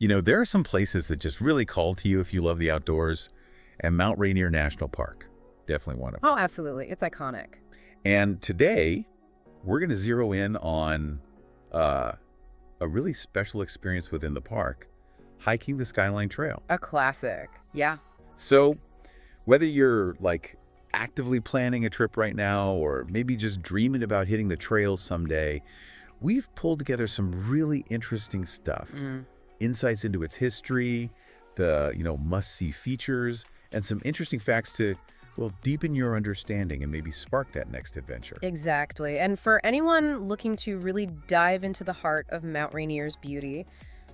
You know, there are some places that just really call to you if you love the outdoors, and Mount Rainier National Park, definitely one of them. Oh, absolutely. It's iconic. And today, we're going to zero in on a really special experience within the park, hiking the Skyline Trail. A classic. Yeah. So whether you're like actively planning a trip right now or maybe just dreaming about hitting the trails someday, we've pulled together some really interesting stuff. Insights into its history, the, must-see features, and some interesting facts to, well, deepen your understanding and maybe spark that next adventure. Exactly. And for anyone looking to really dive into the heart of Mount Rainier's beauty,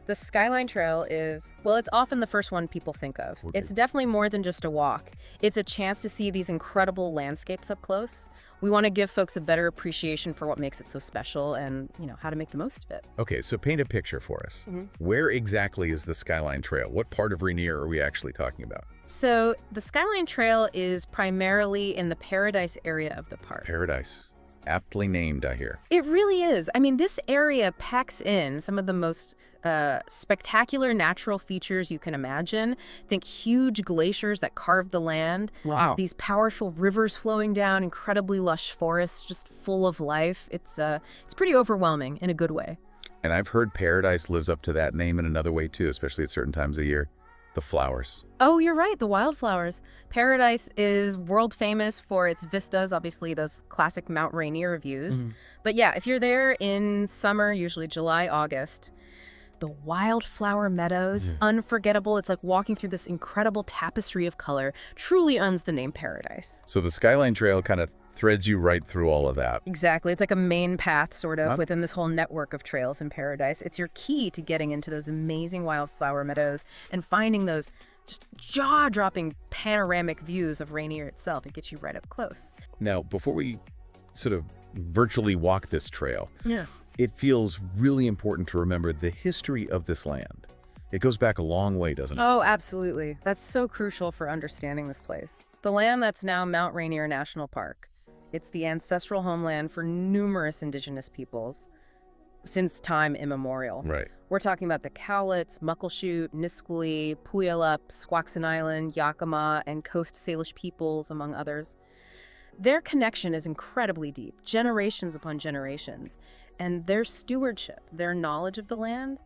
the Skyline Trail is, well, it's often the first one people think of. Okay. It's definitely more than just a walk. It's a chance to see these incredible landscapes up close. We want to give folks a better appreciation for what makes it so special and, how to make the most of it. Okay, so paint a picture for us. Where exactly is the Skyline Trail? What part of Rainier are we actually talking about? So the Skyline Trail is primarily in the Paradise area of the park. Paradise. Aptly named, I hear. It really is. I mean, this area packs in some of the most spectacular natural features you can imagine. Think huge glaciers that carve the land. Wow. These powerful rivers flowing down, incredibly lush forests, just full of life. It's pretty overwhelming in a good way. And I've heard Paradise lives up to that name in another way too, especially at certain times of year. The flowers. Oh, you're right, the wildflowers. Paradise is world famous for its vistas, obviously those classic Mount Rainier views. But yeah, if you're there in summer, usually July, August, the wildflower meadows, unforgettable. It's like walking through this incredible tapestry of color, truly earns the name Paradise. So the Skyline Trail kind of threads you right through all of that. Exactly. It's like a main path, sort of, within this whole network of trails in Paradise. It's your key to getting into those amazing wildflower meadows and finding those just jaw-dropping panoramic views of Rainier itself. It gets you right up close. Now, before we sort of virtually walk this trail, Yeah. it feels really important to remember the history of this land. It goes back a long way, doesn't it? Oh, absolutely. That's so crucial for understanding this place. The land that's now Mount Rainier National Park. It's the ancestral homeland for numerous indigenous peoples since time immemorial. Right. We're talking about the Cowlitz, Muckleshoot, Nisqually, Puyallup, Squaxin Island, Yakima, and Coast Salish peoples, among others. Their connection is incredibly deep, generations upon generations, and their stewardship, their knowledge of the land,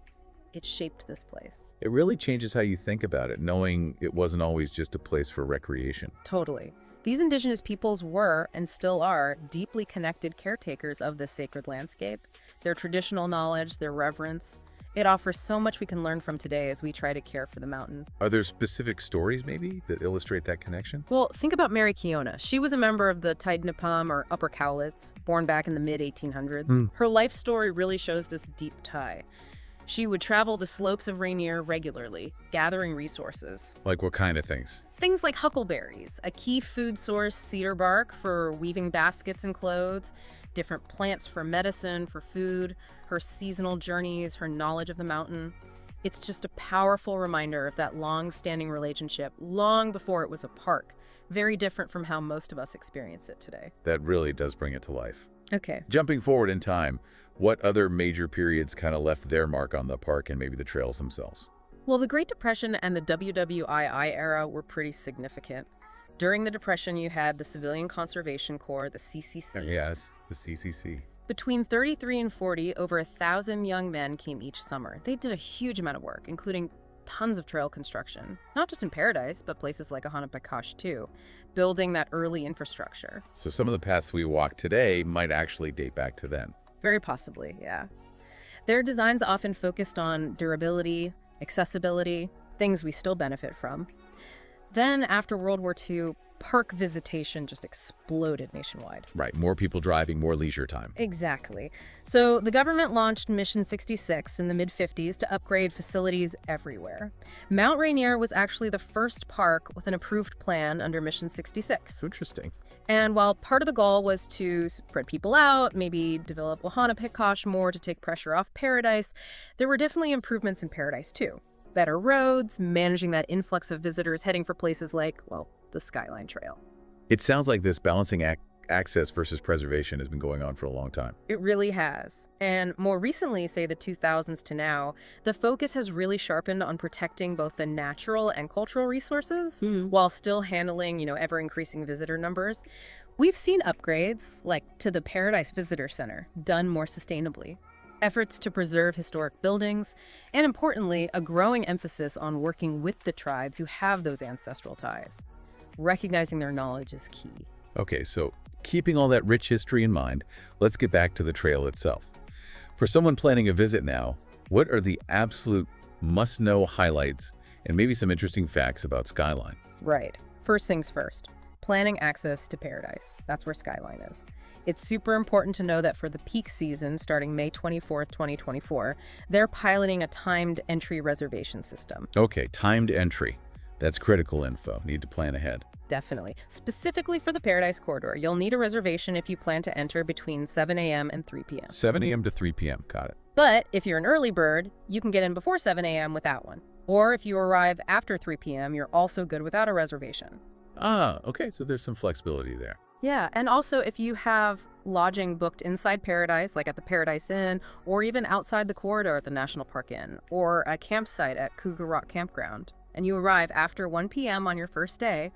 it shaped this place. It really changes how you think about it, knowing it wasn't always just a place for recreation. Totally. These indigenous peoples were, and still are, deeply connected caretakers of this sacred landscape. Their traditional knowledge, their reverence, it offers so much we can learn from today as we try to care for the mountain. Are there specific stories, maybe, that illustrate that connection? Well, think about Mary Keona. She was a member of the Tidnapum, or Upper Cowlitz, born back in the mid-1800s. Her life story really shows this deep tie. She would travel the slopes of Rainier regularly, gathering resources. Like what kind of things? Things like huckleberries, a key food source, cedar bark for weaving baskets and clothes, different plants for medicine, for food, her seasonal journeys, her knowledge of the mountain. It's just a powerful reminder of that long-standing relationship, long before it was a park, very different from how most of us experience it today. That really does bring it to life. Okay. Jumping forward in time, what other major periods kind of left their mark on the park and maybe the trails themselves? Well, the Great Depression and the WWII era were pretty significant. During the Depression, you had the Civilian Conservation Corps, the CCC. Yes, the CCC. Between 33 and 40, over 1,000 young men came each summer. They did a huge amount of work, including tons of trail construction, not just in Paradise, but places like Ahunapakash too, building that early infrastructure. So some of the paths we walk today might actually date back to then. Very possibly, yeah. Their designs often focused on durability, accessibility, things we still benefit from. Then, after World War II, park visitation just exploded nationwide. Right, more people driving, more leisure time. Exactly. So the government launched Mission 66 in the mid-50s to upgrade facilities everywhere. Mount Rainier was actually the first park with an approved plan under Mission 66. Interesting. And while part of the goal was to spread people out, maybe develop Ahunapakash more to take pressure off Paradise, there were definitely improvements in Paradise too. Better roads, managing that influx of visitors heading for places like, well, the Skyline Trail. It sounds like this balancing act access versus preservation has been going on for a long time. It really has. And more recently, say the 2000s to now, the focus has really sharpened on protecting both the natural and cultural resources while still handling, ever-increasing visitor numbers. We've seen upgrades, like to the Paradise Visitor Center, done more sustainably. Efforts to preserve historic buildings, and importantly, a growing emphasis on working with the tribes who have those ancestral ties. Recognizing their knowledge is key. Okay, so keeping all that rich history in mind, let's get back to the trail itself. For someone planning a visit now, what are the absolute must-know highlights and maybe some interesting facts about Skyline? Right. First things first, planning access to Paradise. That's where Skyline is. It's super important to know that for the peak season, starting May 24th, 2024, they're piloting a timed entry reservation system. Okay, timed entry. That's critical info. Need to plan ahead. Definitely. Specifically for the Paradise Corridor, you'll need a reservation if you plan to enter between 7 a.m. and 3 p.m. 7 a.m. to 3 p.m. Got it. But if you're an early bird, you can get in before 7 a.m. without one. Or if you arrive after 3 p.m., you're also good without a reservation. Ah, okay, so there's some flexibility there. Yeah, and also if you have lodging booked inside Paradise, like at the Paradise Inn, or even outside the corridor at the National Park Inn, or a campsite at Cougar Rock Campground, and you arrive after 1 p.m. on your first day,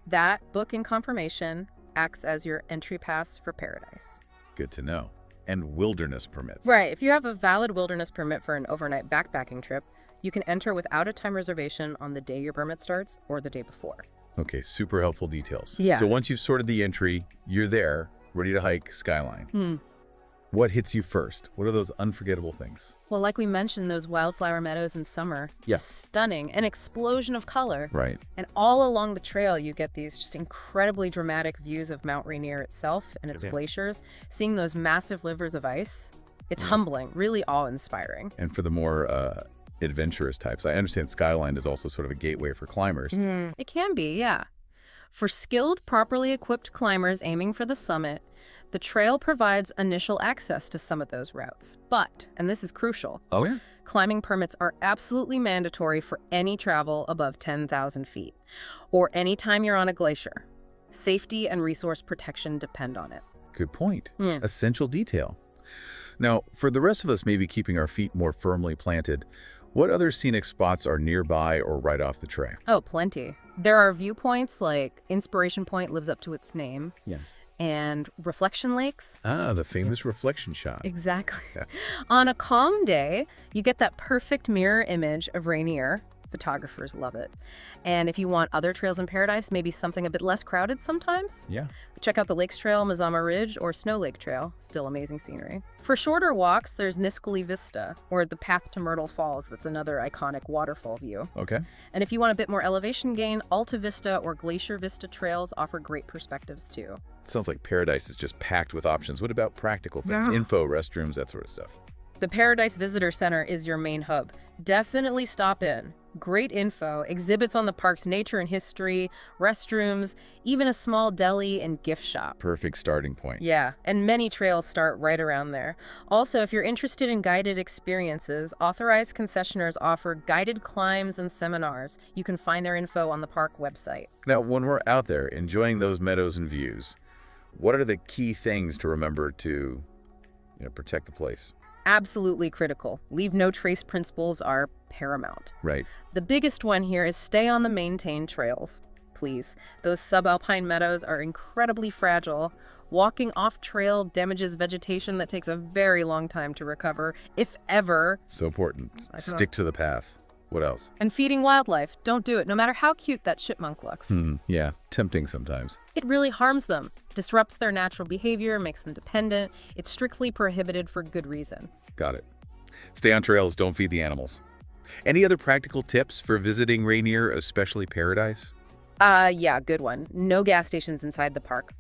that booking confirmation acts as your entry pass for Paradise. Good to know. And wilderness permits. Right. If you have a valid wilderness permit for an overnight backpacking trip, you can enter without a time reservation on the day your permit starts or the day before. Okay, super helpful details. Yeah. So once you've sorted the entry, you're there, ready to hike Skyline. What hits you first? What are those unforgettable things? Well, like we mentioned, those wildflower meadows in summer, just stunning, an explosion of color. Right. And all along the trail, you get these just incredibly dramatic views of Mount Rainier itself and its glaciers. Seeing those massive rivers of ice, it's humbling, really awe-inspiring. And for the more adventurous types, I understand Skyline is also sort of a gateway for climbers. It can be, yeah. For skilled, properly equipped climbers aiming for the summit, the trail provides initial access to some of those routes. But, and this is crucial, Oh, yeah? climbing permits are absolutely mandatory for any travel above 10,000 feet, or any time you're on a glacier. Safety and resource protection depend on it. Good point. Essential detail. Now, for the rest of us maybe keeping our feet more firmly planted, what other scenic spots are nearby or right off the trail? Oh, plenty. There are viewpoints like Inspiration Point lives up to its name. Yeah. And reflection lakes. Ah, the famous reflection shot. Exactly. Yeah. On a calm day, you get that perfect mirror image of Rainier. Photographers love it. And if you want other trails in Paradise, maybe something a bit less crowded sometimes, Yeah. check out the Lakes Trail, Mazama Ridge, or Snow Lake Trail. Still amazing scenery. For shorter walks, there's Nisqually Vista, or the Path to Myrtle Falls. That's another iconic waterfall view. Okay. And if you want a bit more elevation gain, Alta Vista or Glacier Vista trails offer great perspectives too. Sounds like Paradise is just packed with options. What about practical things? Yeah. Info, restrooms, that sort of stuff. The Paradise Visitor Center is your main hub. Definitely stop in. Great info, exhibits on the park's nature and history, restrooms, even a small deli and gift shop. Perfect starting point. Yeah, and many trails start right around there. Also, if you're interested in guided experiences, authorized concessionaires offer guided climbs and seminars. You can find their info on the park website. Now, when we're out there enjoying those meadows and views, what are the key things to remember to, protect the place? Absolutely critical. Leave no trace principles are paramount. Right. The biggest one here is stay on the maintained trails, please. Those subalpine meadows are incredibly fragile. Walking off trail damages vegetation that takes a very long time to recover, if ever. So important. Stick to the path. What else? And feeding wildlife. Don't do it, no matter how cute that chipmunk looks. Yeah, tempting sometimes. It really harms them, disrupts their natural behavior, makes them dependent. It's strictly prohibited for good reason. Got it. Stay on trails, don't feed the animals. Any other practical tips for visiting Rainier, especially Paradise? Yeah, good one. No gas stations inside the park.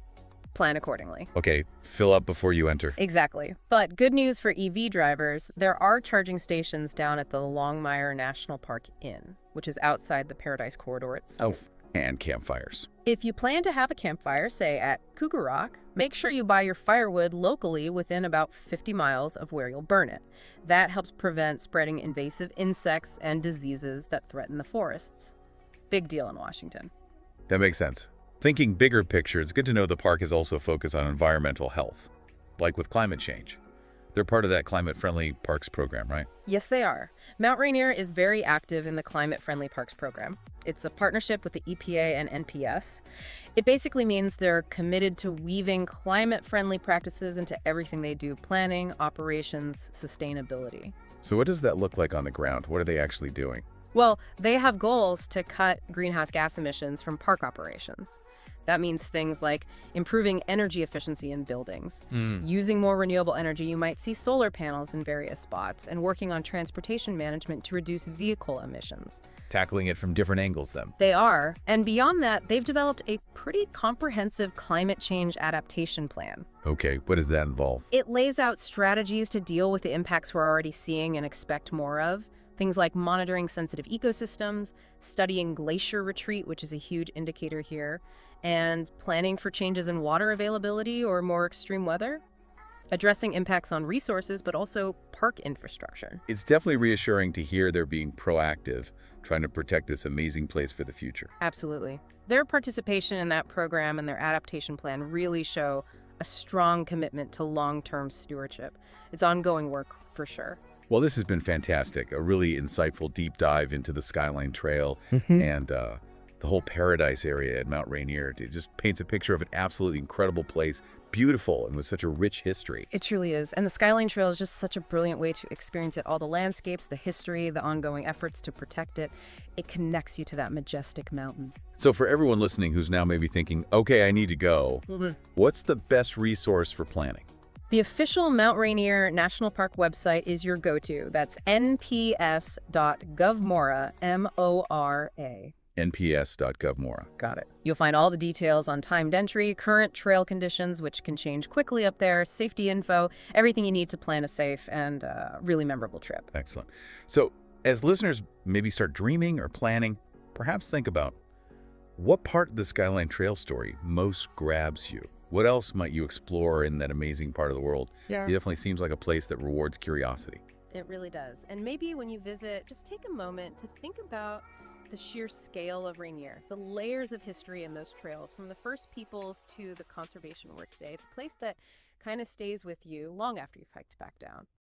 Plan accordingly. Okay, fill up before you enter. Exactly. But good news for EV drivers, there are charging stations down at the Longmire National Park Inn, which is outside the Paradise Corridor itself. And campfires. If you plan to have a campfire, say at Cougar Rock, make sure you buy your firewood locally within about 50 miles of where you'll burn it. That helps prevent spreading invasive insects and diseases that threaten the forests. Big deal in Washington. That makes sense. Thinking bigger picture, it's good to know the park is also focused on environmental health, like with climate change. They're part of that climate-friendly parks program, right? Yes, they are. Mount Rainier is very active in the Climate Friendly Parks program. It's a partnership with the EPA and NPS. It basically means they're committed to weaving climate-friendly practices into everything they do: planning, operations, sustainability. So what does that look like on the ground? What are they actually doing? Well, they have goals to cut greenhouse gas emissions from park operations. That means things like improving energy efficiency in buildings, using more renewable energy. You might see solar panels in various spots, and working on transportation management to reduce vehicle emissions. Tackling it from different angles, then. They are, and beyond that, they've developed a pretty comprehensive climate change adaptation plan. Okay, what does that involve? It lays out strategies to deal with the impacts we're already seeing and expect more of. Things like monitoring sensitive ecosystems, studying glacier retreat, which is a huge indicator here, and planning for changes in water availability or more extreme weather, addressing impacts on resources, but also park infrastructure. It's definitely reassuring to hear they're being proactive, trying to protect this amazing place for the future. Absolutely. Their participation in that program and their adaptation plan really show a strong commitment to long-term stewardship. It's ongoing work for sure. Well, this has been fantastic. A really insightful deep dive into the Skyline Trail and the whole paradise area at Mount Rainier. It just paints a picture of an absolutely incredible place, beautiful and with such a rich history. It truly is. And the Skyline Trail is just such a brilliant way to experience it. All the landscapes, the history, the ongoing efforts to protect it. It connects you to that majestic mountain. So for everyone listening who's now maybe thinking, okay, I need to go, what's the best resource for planning? The official Mount Rainier National Park website is your go-to. That's nps.govmora, M-O-R-A. nps.govmora. Got it. You'll find all the details on timed entry, current trail conditions, which can change quickly up there, safety info, everything you need to plan a safe and really memorable trip. Excellent. So as listeners maybe start dreaming or planning, perhaps think about what part of the Skyline Trail story most grabs you? What else might you explore in that amazing part of the world? Yeah. It definitely seems like a place that rewards curiosity. It really does. And maybe when you visit, just take a moment to think about the sheer scale of Rainier, the layers of history in those trails, from the first peoples to the conservation work today. It's a place that kind of stays with you long after you've hiked back down.